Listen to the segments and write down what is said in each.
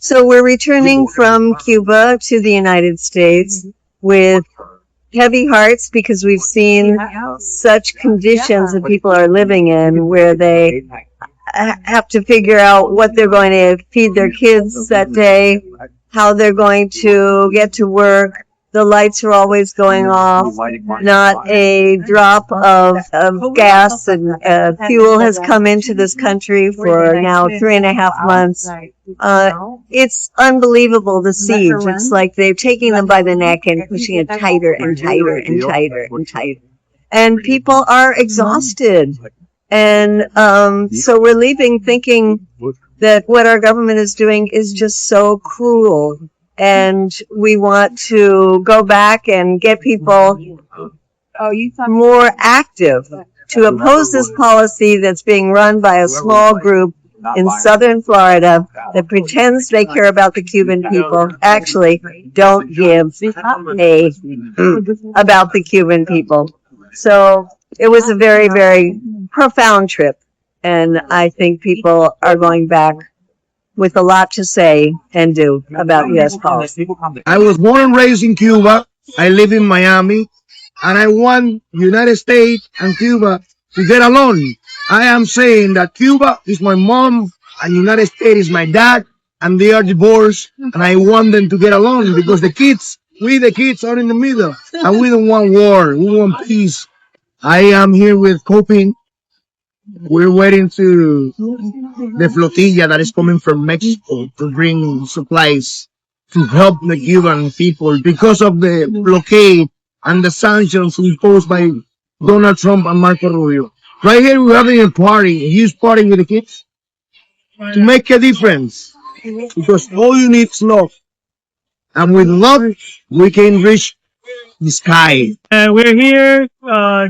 So we're returning from Cuba to the United States with heavy hearts because we've seen such conditions that people are living in where they have to figure out what they're going to feed their kids that day, how they're going to get to work. The lights are always going off. Not a drop of gas and fuel has come into this country for now 3.5 months. It's unbelievable, the siege. It's like they're taking them by the neck and pushing it tighter and tighter and tighter and tighter. And people are exhausted. And so we're leaving thinking that what our government is doing is just so cruel. And we want to go back and get people more active to oppose this policy that's being run by a small group in southern Florida that pretends they care about the Cuban people, actually don't give a about the Cuban people. So it was a very, very profound trip, and I think people are going back with a lot to say and do about U.S. policy. I was born and raised in Cuba. I live in Miami, and I want United States and Cuba to get along. I am saying that Cuba is my mom and United States is my dad, and they are divorced, and I want them to get along because the kids are in the middle, and we don't want war. We want peace. I am here with Coping. We're waiting to the flotilla that is coming from Mexico to bring supplies to help the Cuban people because of the blockade and the sanctions imposed by Donald Trump and Marco Rubio. Right here we're having a party, a huge party with the kids to make a difference because all you need is love. And with love, we can reach the sky. We're here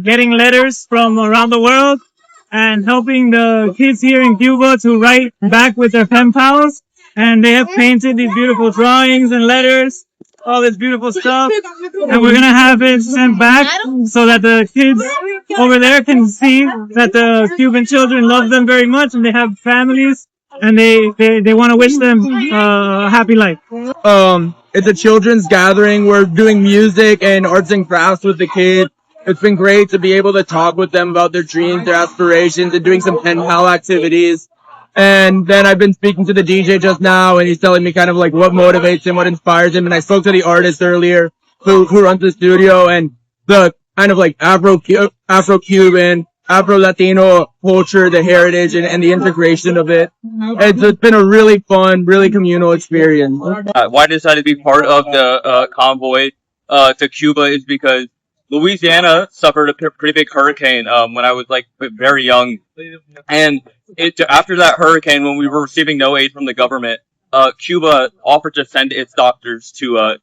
getting letters from around the world and helping the kids here in Cuba to write back with their pen pals. And they have painted these beautiful drawings and letters, all this beautiful stuff. And we're going to have it sent back so that the kids over there can see that the Cuban children love them very much and they have families and they want to wish them a happy life. It's a children's gathering. We're doing music and arts and crafts with the kids. It's been great to be able to talk with them about their dreams, their aspirations, and doing some pen pal activities. And then I've been speaking to the DJ just now, and he's telling me kind of like what motivates him, what inspires him. And I spoke to the artist earlier who runs the studio, and the kind of like Afro-Cuban, Afro-Latino culture, the heritage, and the integration of it. It's been a really fun, really communal experience. Why I decided to be part of the convoy to Cuba is because Louisiana suffered a pretty big hurricane when I was like very young, and after that hurricane, when we were receiving no aid from the government, Cuba offered to send its doctors to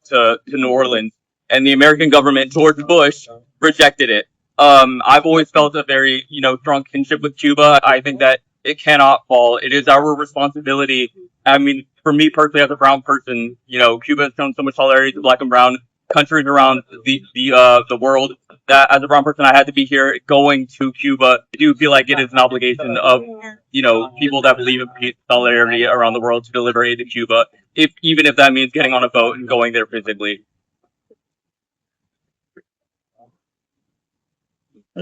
New Orleans, and the American government, George Bush, rejected it. I've always felt a very strong kinship with Cuba. I think that it cannot fall. It is our responsibility. I mean, for me personally, as a brown person, Cuba has shown so much solidarity to Black and brown countries around the world, that as a brown person I had to be here going to Cuba. I do feel like it is an obligation of people that believe in peace, solidarity around the world to deliver aid to Cuba, even if that means getting on a boat and going there physically.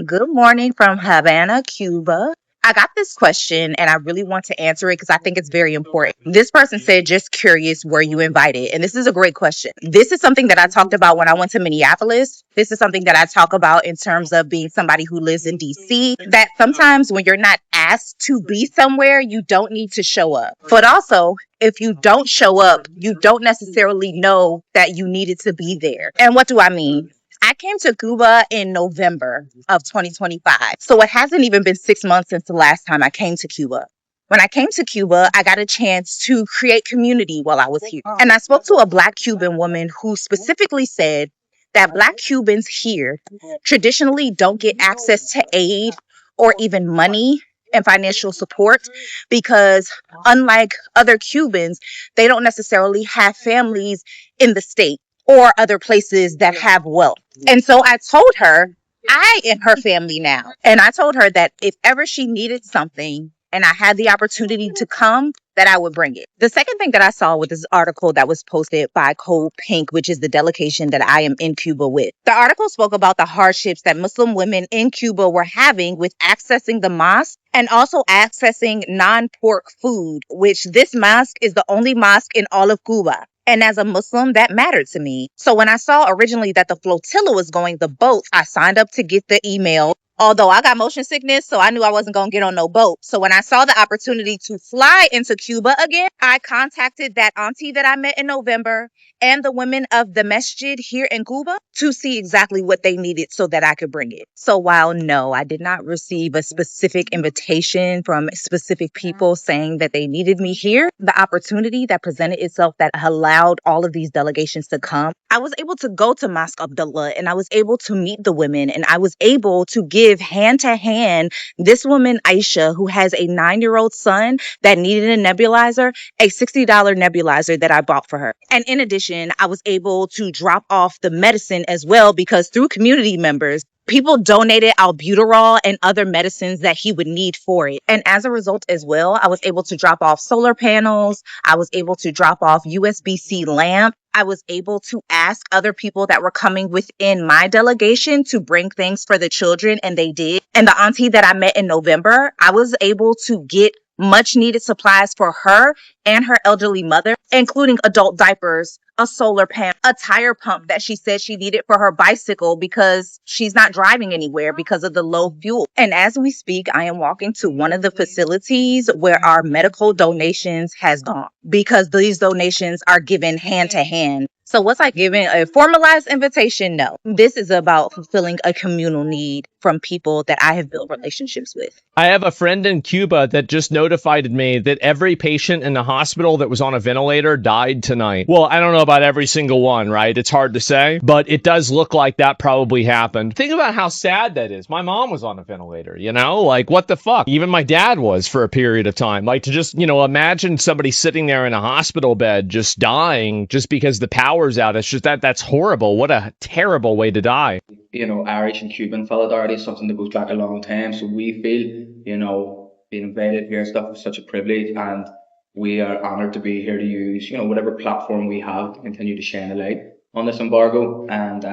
Good morning from Havana, Cuba. I got this question and I really want to answer it because I think it's very important. This person said, just curious, were you invited? And this is a great question. This is something that I talked about when I went to Minneapolis. This is something that I talk about in terms of being somebody who lives in DC, that sometimes when you're not asked to be somewhere, you don't need to show up. But also, if you don't show up, you don't necessarily know that you needed to be there. And what do I mean? I came to Cuba in November of 2025. So it hasn't even been 6 months since the last time I came to Cuba. When I came to Cuba, I got a chance to create community while I was here. And I spoke to a Black Cuban woman who specifically said that Black Cubans here traditionally don't get access to aid or even money and financial support because unlike other Cubans, they don't necessarily have families in the state or other places that have wealth. And so I told her, I am her family now. And I told her that if ever she needed something and I had the opportunity to come, that that I would bring it. The second thing that I saw with this article that was posted by Code Pink, which is the delegation that I am in Cuba with. The article spoke about the hardships that Muslim women in Cuba were having with accessing the mosque and also accessing non-pork food, which this mosque is the only mosque in all of Cuba. And as a Muslim, that mattered to me. So when I saw originally that the flotilla was going the boats, I signed up to get the email. Although I got motion sickness, so I knew I wasn't going to get on no boat. So when I saw the opportunity to fly into Cuba again, I contacted that auntie that I met in November and the women of the masjid here in Cuba to see exactly what they needed so that I could bring it. So while no, I did not receive a specific invitation from specific people saying that they needed me here, the opportunity that presented itself that allowed all of these delegations to come, I was able to go to Mosque Abdullah and I was able to meet the women and I was able to give hand to hand this woman, Aisha, who has a 9-year-old son that needed a nebulizer, a $60 nebulizer that I bought for her. And in addition, I was able to drop off the medicine as well because through community members, people donated albuterol and other medicines that he would need for it. And as a result as well, I was able to drop off solar panels. I was able to drop off USB-C lamp. I was able to ask other people that were coming within my delegation to bring things for the children, and they did. And the auntie that I met in November, I was able to get much needed supplies for her and her elderly mother, including adult diapers, a solar panel, a tire pump that she said she needed for her bicycle because she's not driving anywhere because of the low fuel. And as we speak, I am walking to one of the facilities where our medical donations has gone because these donations are given hand to hand. So was I given a formalized invitation? No. This is about fulfilling a communal need from people that I have built relationships with. I have a friend in Cuba that just notified me that every patient in the hospital that was on a ventilator died tonight. Well, I don't know about every single one, right? It's hard to say, but it does look like that probably happened. Think about how sad that is. My mom was on a ventilator, you know? Like, what the fuck? Even my dad was for a period of time. Like, to just, imagine somebody sitting there in a hospital bed just dying just because the power's out. It's just that's horrible. What a terrible way to die. Irish and Cuban solidarity is something that goes back a long time. So we feel, being invited here and stuff is such a privilege, and we are honoured to be here to use, whatever platform we have to continue to shine a light on this embargo, and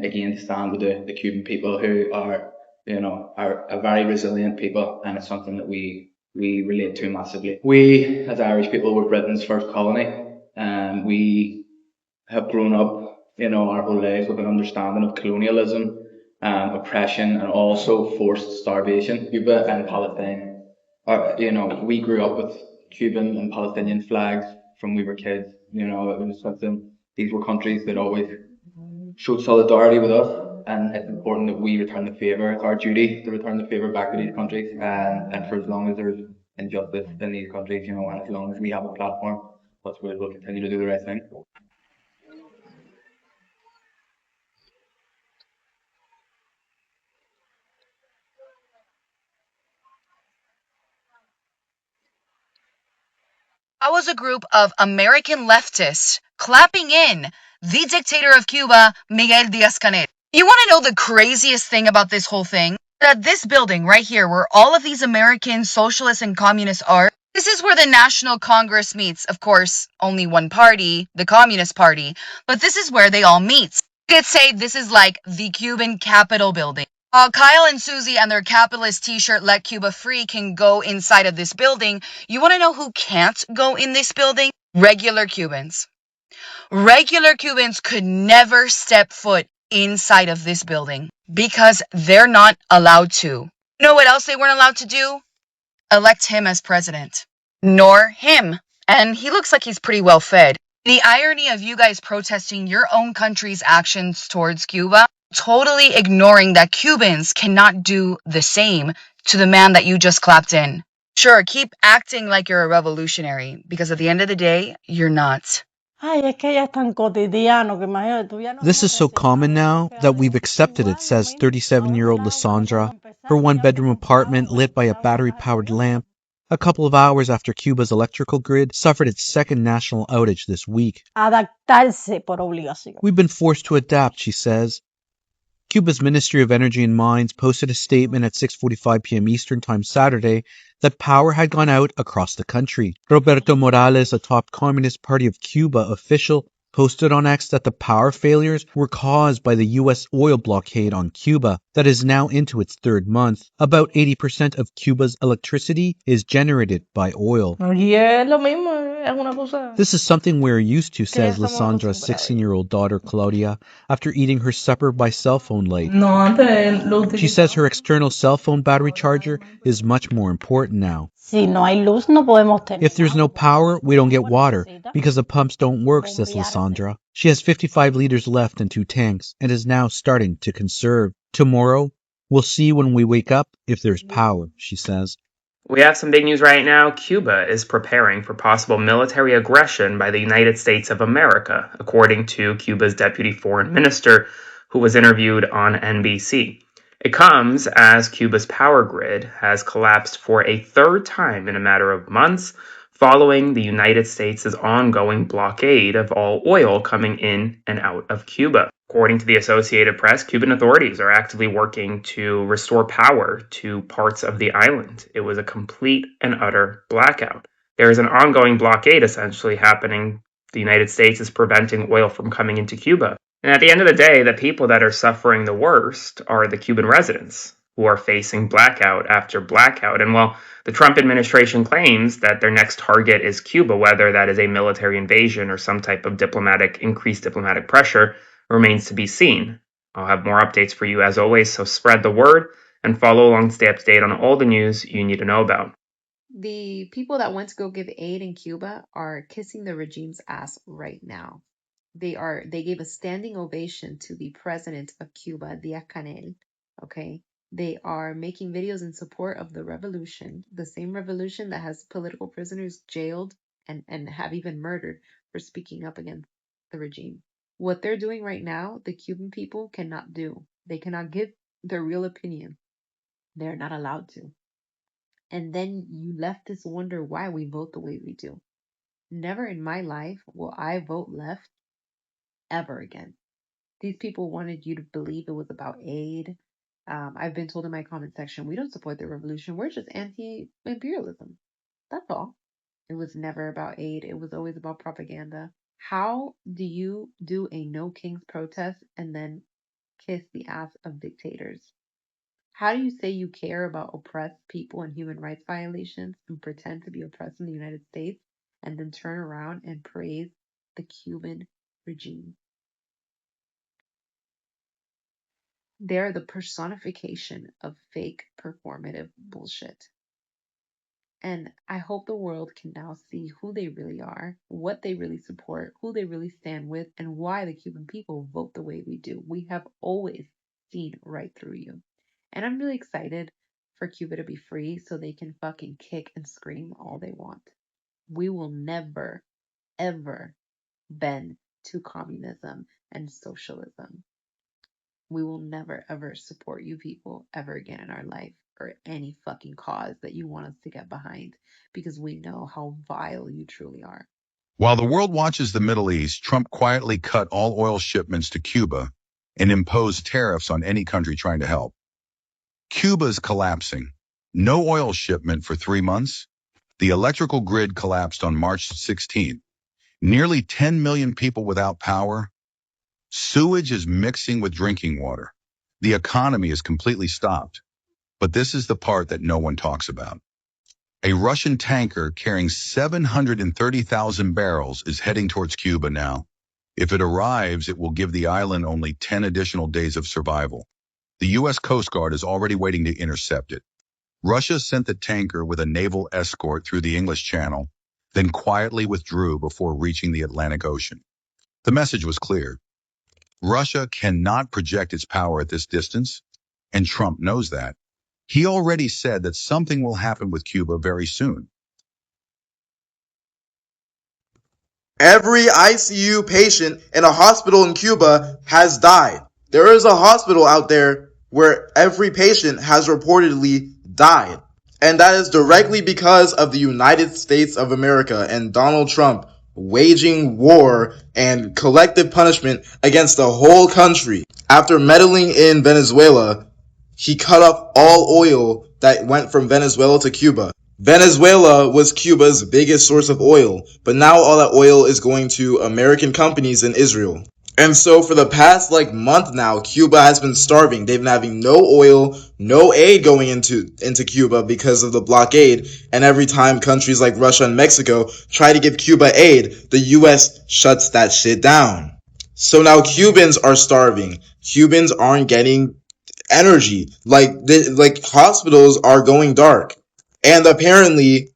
again to stand with the Cuban people who are a very resilient people, and it's something that we relate to massively. We as Irish people were Britain's first colony, and we have grown up our whole lives with an understanding of colonialism, oppression, and also forced starvation. Cuba and Palestine we grew up with Cuban and Palestinian flags from we were kids. It was something, these were countries that always showed solidarity with us, and it's important that we return the favour. It's our duty to return the favour back to these countries, and for as long as there's injustice in these countries, and as long as we have a platform, we'll continue to do the right thing. I was a group of American leftists clapping in the dictator of Cuba, Miguel Díaz-Canel. You want to know the craziest thing about this whole thing? That this building right here, where all of these American socialists and communists are, this is where the National Congress meets. Of course, only one party, the Communist Party, but this is where they all meet. You could say this is like the Cuban Capitol building. Kyle and Susie and their capitalist t-shirt Let Cuba Free can go inside of this building. You want to know who can't go in this building? Regular Cubans. Regular Cubans could never step foot inside of this building because they're not allowed to. You know what else they weren't allowed to do? Elect him as president. Nor him. And he looks like he's pretty well fed. The irony of you guys protesting your own country's actions towards Cuba, totally ignoring that Cubans cannot do the same to the man that you just clapped in. Sure, keep acting like you're a revolutionary, because at the end of the day, you're not. This is so common now that we've accepted it, says 37-year-old Lysandra, her one-bedroom apartment lit by a battery-powered lamp, a couple of hours after Cuba's electrical grid suffered its second national outage this week. We've been forced to adapt, she says. Cuba's Ministry of Energy and Mines posted a statement at 6:45 p.m. Eastern Time Saturday that power had gone out across the country. Roberto Morales, a top Communist Party of Cuba official, posted on X that the power failures were caused by the U.S. oil blockade on Cuba that is now into its third month. About 80% of Cuba's electricity is generated by oil. This is something we're used to, says Lissandra's 16-year-old daughter Claudia, after eating her supper by cell phone light. She says her external cell phone battery charger is much more important now. If there's no power, we don't get water, because the pumps don't work, says Lissandra. She has 55 liters left in 2 tanks, and is now starting to conserve. Tomorrow, we'll see when we wake up if there's power, she says. We have some big news right now. Cuba is preparing for possible military aggression by the United States of America, according to Cuba's deputy foreign minister, who was interviewed on NBC. It comes as Cuba's power grid has collapsed for a third time in a matter of months, following the United States' ongoing blockade of all oil coming in and out of Cuba. According to the Associated Press, Cuban authorities are actively working to restore power to parts of the island. It was a complete and utter blackout. There is an ongoing blockade essentially happening. The United States is preventing oil from coming into Cuba. And at the end of the day, the people that are suffering the worst are the Cuban residents, who are facing blackout after blackout. And while the Trump administration claims that their next target is Cuba, whether that is a military invasion or some type of increased diplomatic pressure, remains to be seen. I'll have more updates for you as always, so spread the word and follow along to stay up to date on all the news you need to know about. The people that went to go give aid in Cuba are kissing the regime's ass right now. They gave a standing ovation to the president of Cuba, Díaz-Canel. Okay. They are making videos in support of the revolution, the same revolution that has political prisoners jailed and have even murdered for speaking up against the regime. What they're doing right now, the Cuban people cannot do. They cannot give their real opinion. They're not allowed to. And then you leftists wonder why we vote the way we do. Never in my life will I vote left ever again. These people wanted you to believe it was about aid. I've been told in my comment section, we don't support the revolution. We're just anti-imperialism. That's all. It was never about aid. It was always about propaganda. How do you do a no kings protest and then kiss the ass of dictators? How do you say you care about oppressed people and human rights violations and pretend to be oppressed in the United States and then turn around and praise the Cuban regime? They're the personification of fake performative bullshit. And I hope the world can now see who they really are, what they really support, who they really stand with, and why the Cuban people vote the way we do. We have always seen right through you. And I'm really excited for Cuba to be free so they can fucking kick and scream all they want. We will never, ever bend to communism and socialism. We will never, ever support you people ever again in our life or any fucking cause that you want us to get behind because we know how vile you truly are. While the world watches the Middle East, Trump quietly cut all oil shipments to Cuba and imposed tariffs on any country trying to help. Cuba's collapsing. No oil shipment for 3 months. The electrical grid collapsed on March 16th. Nearly 10 million people without power. Sewage is mixing with drinking water. The economy is completely stopped. But this is the part that no one talks about. A Russian tanker carrying 730,000 barrels is heading towards Cuba now. If it arrives, it will give the island only 10 additional days of survival. The U.S. Coast Guard is already waiting to intercept it. Russia sent the tanker with a naval escort through the English Channel, then quietly withdrew before reaching the Atlantic Ocean. The message was clear. Russia cannot project its power at this distance, and Trump knows that. He already said that something will happen with Cuba very soon. Every ICU patient in a hospital in Cuba has died. There is a hospital out there where every patient has reportedly died. And that is directly because of the United States of America and Donald Trump waging war and collective punishment against the whole country. After meddling in Venezuela, he cut off all oil that went from Venezuela to Cuba. Venezuela was Cuba's biggest source of oil, but now all that oil is going to American companies in Israel. And so for the past month now, Cuba has been starving. They've been having no oil, no aid going into Cuba because of the blockade. And every time countries like Russia and Mexico try to give Cuba aid, the US shuts that shit down. So now Cubans are starving. Cubans aren't getting energy. Hospitals are going dark. And apparently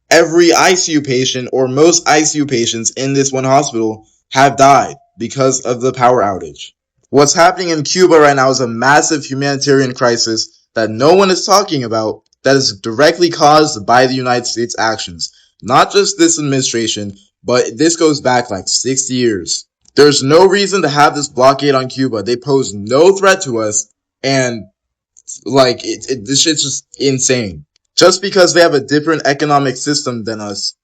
every ICU patient or most ICU patients in this one hospital have died because of the power outage. What's happening in Cuba right now is a massive humanitarian crisis that no one is talking about that is directly caused by the United States actions. Not just this administration, but this goes back 60 years. There's no reason to have this blockade on Cuba. They pose no threat to us, and this shit's just insane. Just because they have a different economic system than us,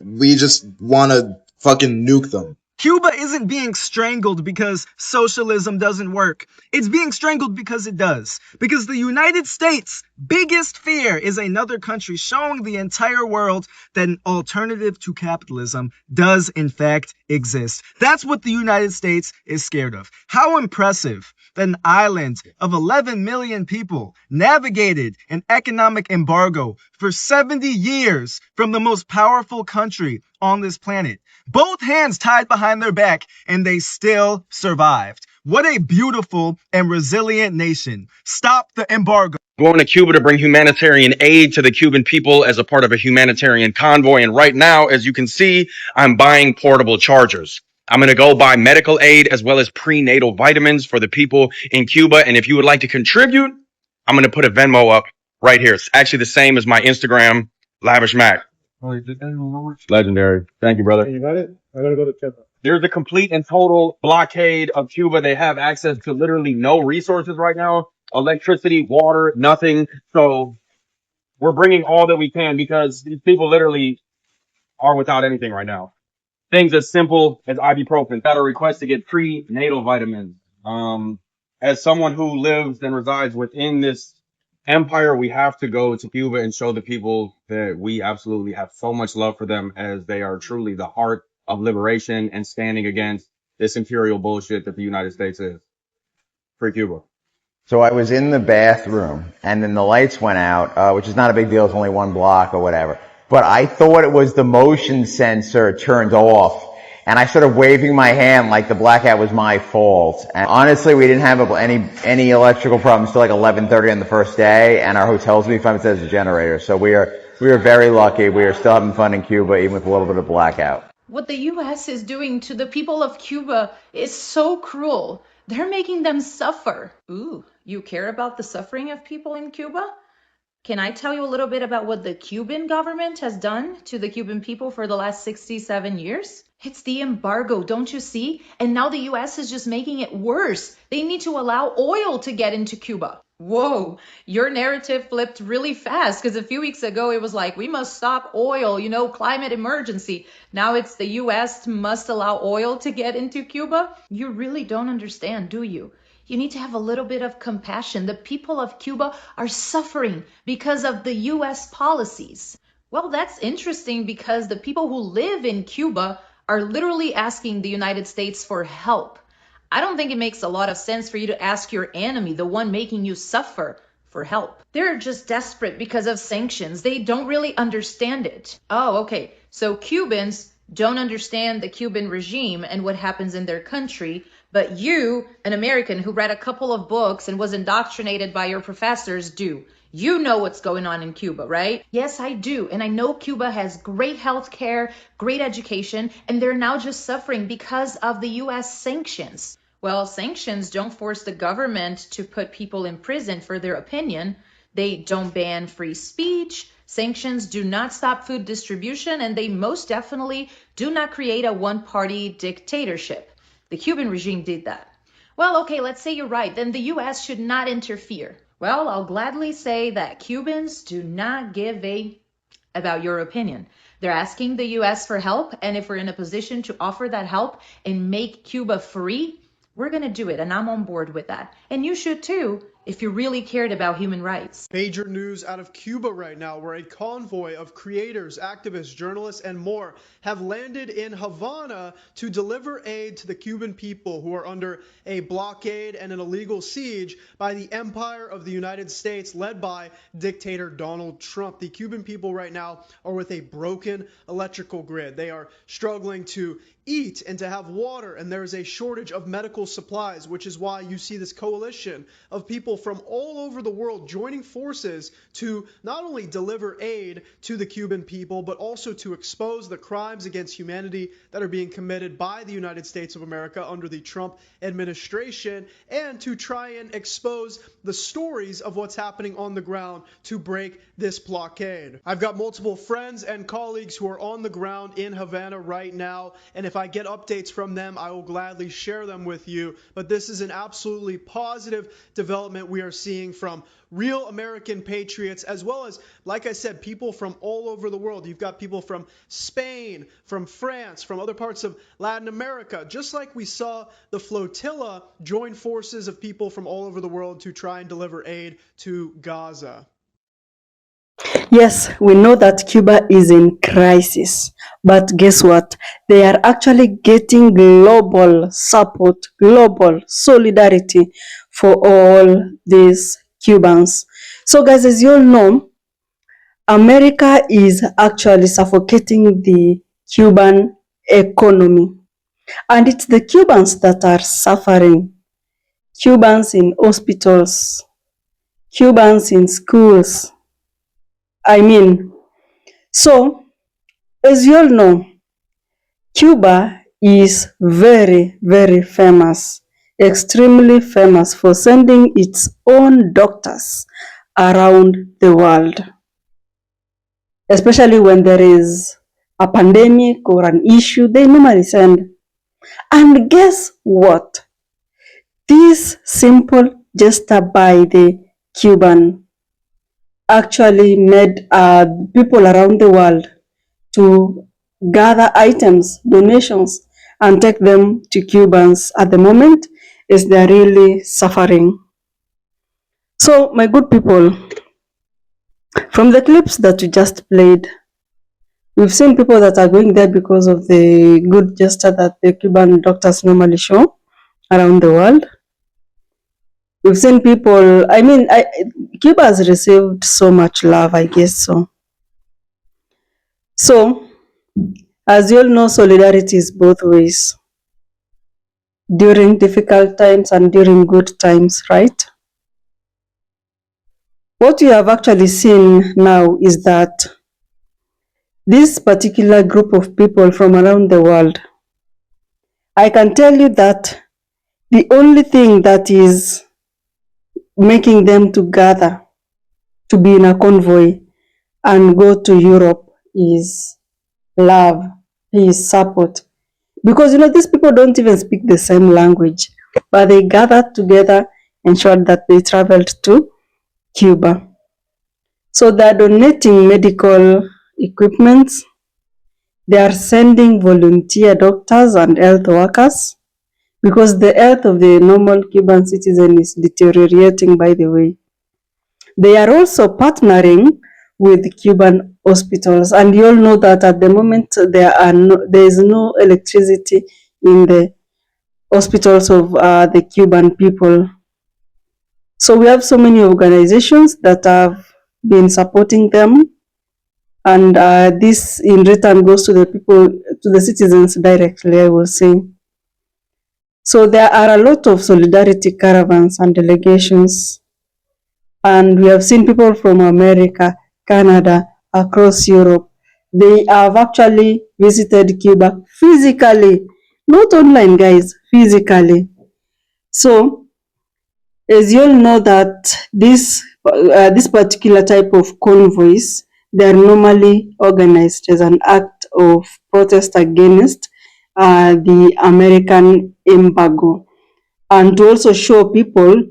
we just want to fucking nuke them. Cuba isn't being strangled because socialism doesn't work. It's being strangled because it does. Because the United States' biggest fear is another country showing the entire world that an alternative to capitalism does in fact exist. That's what the United States is scared of. How impressive that an island of 11 million people navigated an economic embargo for 70 years from the most powerful country on this planet. Both hands tied behind their back, and they still survived. What a beautiful and resilient nation. Stop the embargo. Going to Cuba to bring humanitarian aid to the Cuban people as a part of a humanitarian convoy. And right now, as you can see, I'm buying portable chargers. I'm going to go buy medical aid as well as prenatal vitamins for the people in Cuba. And if you would like to contribute, I'm going to put a Venmo up right here. It's actually the same as my Instagram, Lavish Mac. Legendary. Thank you, brother. You got it? I gotta go to Cuba. There's a complete and total blockade of Cuba. They have access to literally no resources right now. Electricity, water, nothing. So we're bringing all that we can because these people literally are without anything right now. Things as simple as ibuprofen. Got a request to get prenatal vitamins. As someone who lives and resides within this empire, we have to go to Cuba and show the people that we absolutely have so much love for them, as they are truly the heart of liberation and standing against this imperial bullshit that the United States is. Free Cuba. So I was in the bathroom, and then the lights went out, which is not a big deal. It's only one block or whatever. But I thought it was the motion sensor turned off. And I started waving my hand like the blackout was my fault. And honestly, we didn't have any electrical problems till 11:30 on the first day, and our hotels will be fine because there's a generator. So we are very lucky. We are still having fun in Cuba, even with a little bit of blackout. What the US is doing to the people of Cuba is so cruel. They're making them suffer. Ooh, you care about the suffering of people in Cuba? Can I tell you a little bit about what the Cuban government has done to the Cuban people for the last 67 years? It's the embargo, don't you see? And now the US is just making it worse. They need to allow oil to get into Cuba. Whoa, your narrative flipped really fast, because a few weeks ago it was like, we must stop oil, climate emergency. Now it's the US must allow oil to get into Cuba. You really don't understand, do you? You need to have a little bit of compassion. The people of Cuba are suffering because of the US policies. Well, that's interesting, because the people who live in Cuba are literally asking the United States for help. I don't think it makes a lot of sense for you to ask your enemy, the one making you suffer, for help. They're just desperate because of sanctions. They don't really understand it. Oh, okay. So Cubans don't understand the Cuban regime and what happens in their country, but you, an American who read a couple of books and was indoctrinated by your professors, do. You know what's going on in Cuba, right? Yes, I do. And I know Cuba has great health care, great education, and they're now just suffering because of the US sanctions. Well, sanctions don't force the government to put people in prison for their opinion. They don't ban free speech. Sanctions do not stop food distribution, and they most definitely do not create a one-party dictatorship. The Cuban regime did that. Well, okay, let's say you're right. Then the US should not interfere. Well, I'll gladly say that Cubans do not give a about your opinion. They're asking the US for help, and if we're in a position to offer that help and make Cuba free, we're going to do it, and I'm on board with that. And you should too, if you really cared about human rights. Major news out of Cuba right now, where a convoy of creators, activists, journalists, and more have landed in Havana to deliver aid to the Cuban people who are under a blockade and an illegal siege by the empire of the United States, led by dictator Donald Trump. The Cuban people right now are with a broken electrical grid. They are struggling to eat and to have water, and there is a shortage of medical supplies, which is why you see this coalition of people from all over the world joining forces to not only deliver aid to the Cuban people, but also to expose the crimes against humanity that are being committed by the United States of America under the Trump administration, and to try and expose the stories of what's happening on the ground to break this blockade. I've got multiple friends and colleagues who are on the ground in Havana right now, and if I get updates from them, I will gladly share them with you. But this is an absolutely positive development we are seeing from real American patriots, as well as, like I said, people from all over the world. You've got people from Spain, from France, from other parts of Latin America, just like we saw the flotilla join forces of people from all over the world to try and deliver aid to Gaza. Yes, we know that Cuba is in crisis, but guess what? They are actually getting global support, global solidarity for all these Cubans. So, guys, as you all know, America is actually suffocating the Cuban economy, and it's the Cubans that are suffering. Cubans in hospitals, Cubans in schools. So, as you all know, Cuba is very, very famous, extremely famous for sending its own doctors around the world, especially when there is a pandemic or an issue, they normally send. And guess what? This simple gesture by the Cuban actually made people around the world to gather items, donations, and take them to Cubans at the moment as they're really suffering. So, my good people, from the clips that we just played, we've seen people that are going there because of the good gesture that the Cuban doctors normally show around the world. We've seen people, Cuba has received so much love, I guess so. So, as you all know, solidarity is both ways, during difficult times and during good times, right? What you have actually seen now is that this particular group of people from around the world, I can tell you that the only thing that is making them to gather to be in a convoy and go to Europe is love, peace, support. Because these people don't even speak the same language, but they gathered together, ensured that they traveled to Cuba. So they're donating medical equipment, they are sending volunteer doctors and health workers, because the health of the normal Cuban citizen is deteriorating, by the way. They are also partnering with Cuban hospitals, and you all know that at the moment there is no electricity in the hospitals of the Cuban people. So we have so many organizations that have been supporting them, and this in return goes to the people, to the citizens directly, I will say. So there are a lot of solidarity caravans and delegations, and we have seen people from America, Canada, across Europe. They have actually visited Cuba physically, not online, guys, physically. So, as you all know that this particular type of convoys, they are normally organized as an act of protest against the American embargo, and to also show people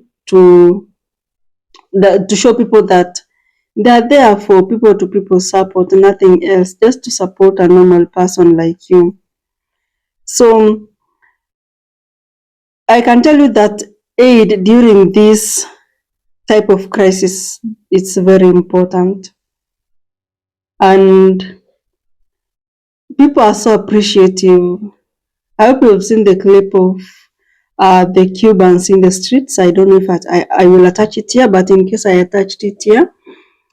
that They are there for people to people support, nothing else, just to support a normal person like you. So I can tell you that aid during this type of crisis, it's very important. And people are so appreciative. I hope you've seen the clip of the Cubans in the streets. I don't know if I will attach it here, but in case I attached it here,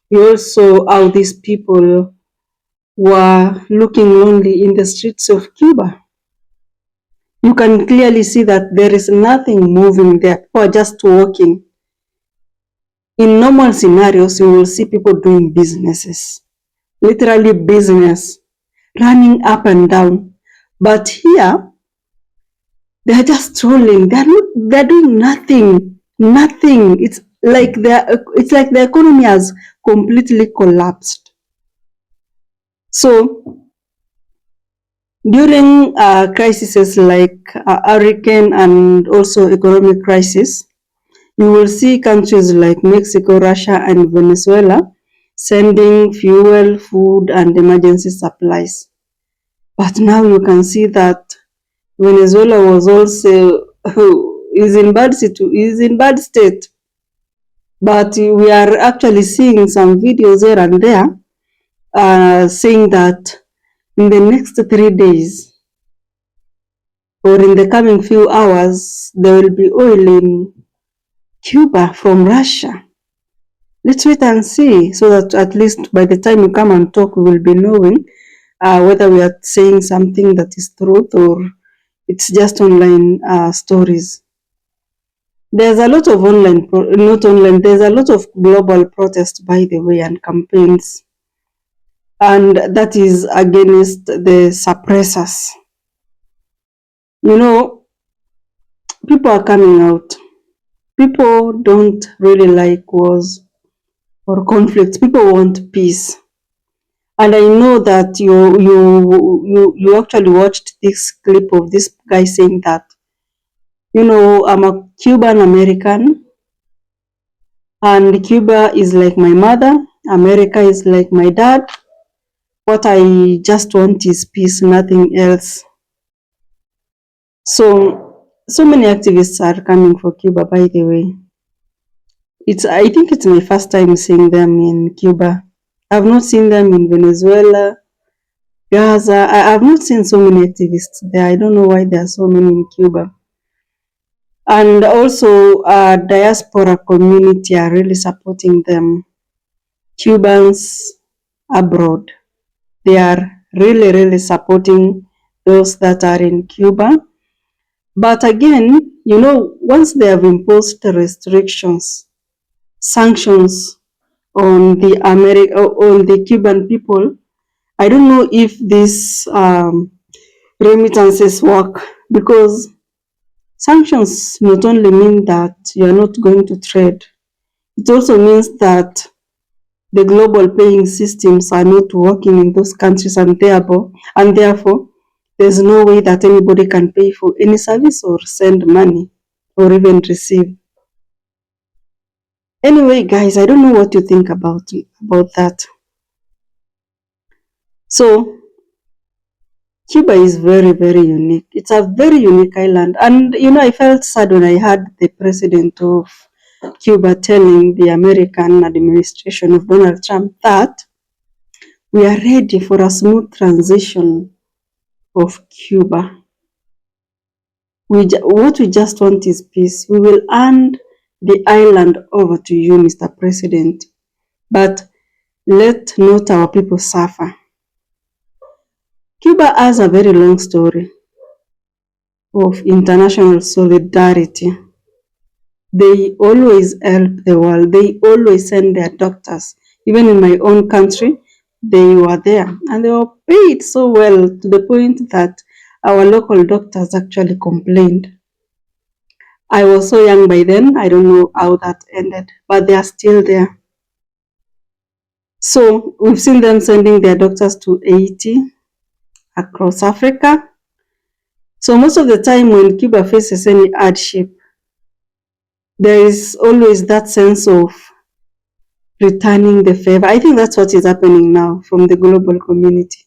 you also how these people were looking lonely in the streets of Cuba. You can clearly see that there is nothing moving there. People are just walking. In normal scenarios, you will see people doing businesses, literally business, running up and down. But here, they are just strolling. They're doing nothing. Nothing. It's like the economy has completely collapsed. So during crises like hurricane and also economic crisis, you will see countries like Mexico, Russia, and Venezuela sending fuel, food, and emergency supplies. But now you can see that Venezuela was also is in bad state. But we are actually seeing some videos here and there saying that in the next 3 days or in the coming few hours, there will be oil in Cuba from Russia. Let's wait and see, so that at least by the time you come and talk, we will be knowing whether we are saying something that is truth or it's just online stories. There's a lot of there's a lot of global protest, by the way, and campaigns. And that is against the suppressors. You know, people are coming out. People don't really like wars or conflicts. People want peace. And I know that you actually watched this clip of this guy saying that, I'm a Cuban American, and Cuba is like my mother, America is like my dad. What I just want is peace, nothing else. So many activists are coming for Cuba, by the way. I think it's my first time seeing them in Cuba. I've not seen them in Venezuela, Gaza. I've not seen so many activists there. I don't know why there are so many in Cuba. And also, diaspora community are really supporting them. Cubans abroad, they are really, really supporting those that are in Cuba. But again, once they have imposed restrictions, sanctions on the Cuban people, I don't know if these remittances work, because sanctions not only mean that you are not going to trade, it also means that the global paying systems are not working in those countries, and therefore there's no way that anybody can pay for any service or send money or even receive. Anyway, guys, I don't know what you think about that. So Cuba is very, very unique. It's a very unique island. And, I felt sad when I heard the president of Cuba telling the American administration of Donald Trump that we are ready for a smooth transition of Cuba. What we just want is peace. We will hand the island over to you, Mr. President, but let not our people suffer. Cuba has a very long story of international solidarity. They always help the world. They always send their doctors. Even in my own country, they were there, and they were paid so well, to the point that our local doctors actually complained. I was so young by then, I don't know how that ended, but they are still there. So we've seen them sending their doctors to Haiti, across Africa. So most of the time when Cuba faces any hardship, there is always that sense of returning the favor. I think that's what is happening now from the global community.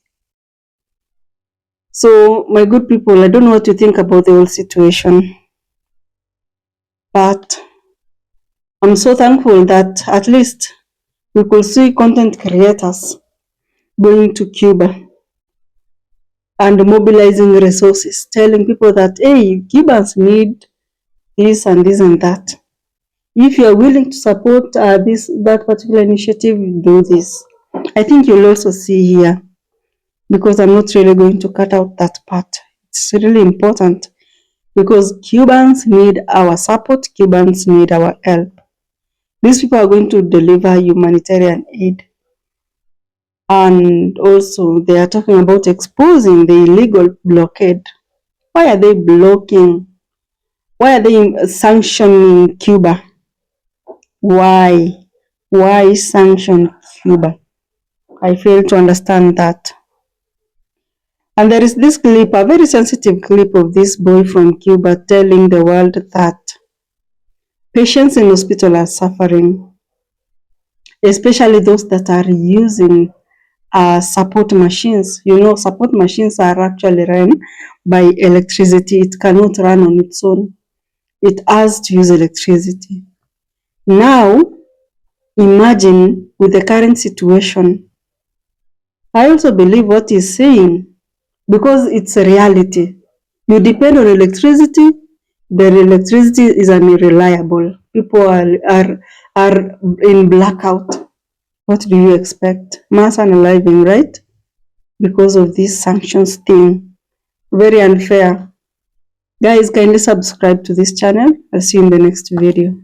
So, my good people, I don't know what you think about the whole situation, but I'm so thankful that at least we could see content creators going to Cuba and mobilizing resources, telling people that, hey, Cubans need this and this and that. If you are willing to support that particular initiative, do this. I think you'll also see here, because I'm not really going to cut out that part. It's really important because Cubans need our support, Cubans need our help. These people are going to deliver humanitarian aid. And also, they are talking about exposing the illegal blockade. Why are they blocking? Why are they sanctioning Cuba? Why? Why sanction Cuba? I fail to understand that. And there is this clip, a very sensitive clip of this boy from Cuba telling the world that patients in hospital are suffering, especially those that are using support machines. You know, support machines are actually run by electricity. It cannot run on its own. It has to use electricity. Now, imagine with the current situation. I also believe what he's saying because it's a reality. You depend on electricity, the electricity is unreliable. People are in blackout. What do you expect? Mass unaliving, right? Because of this sanctions thing. Very unfair. Guys, kindly subscribe to this channel. I'll see you in the next video.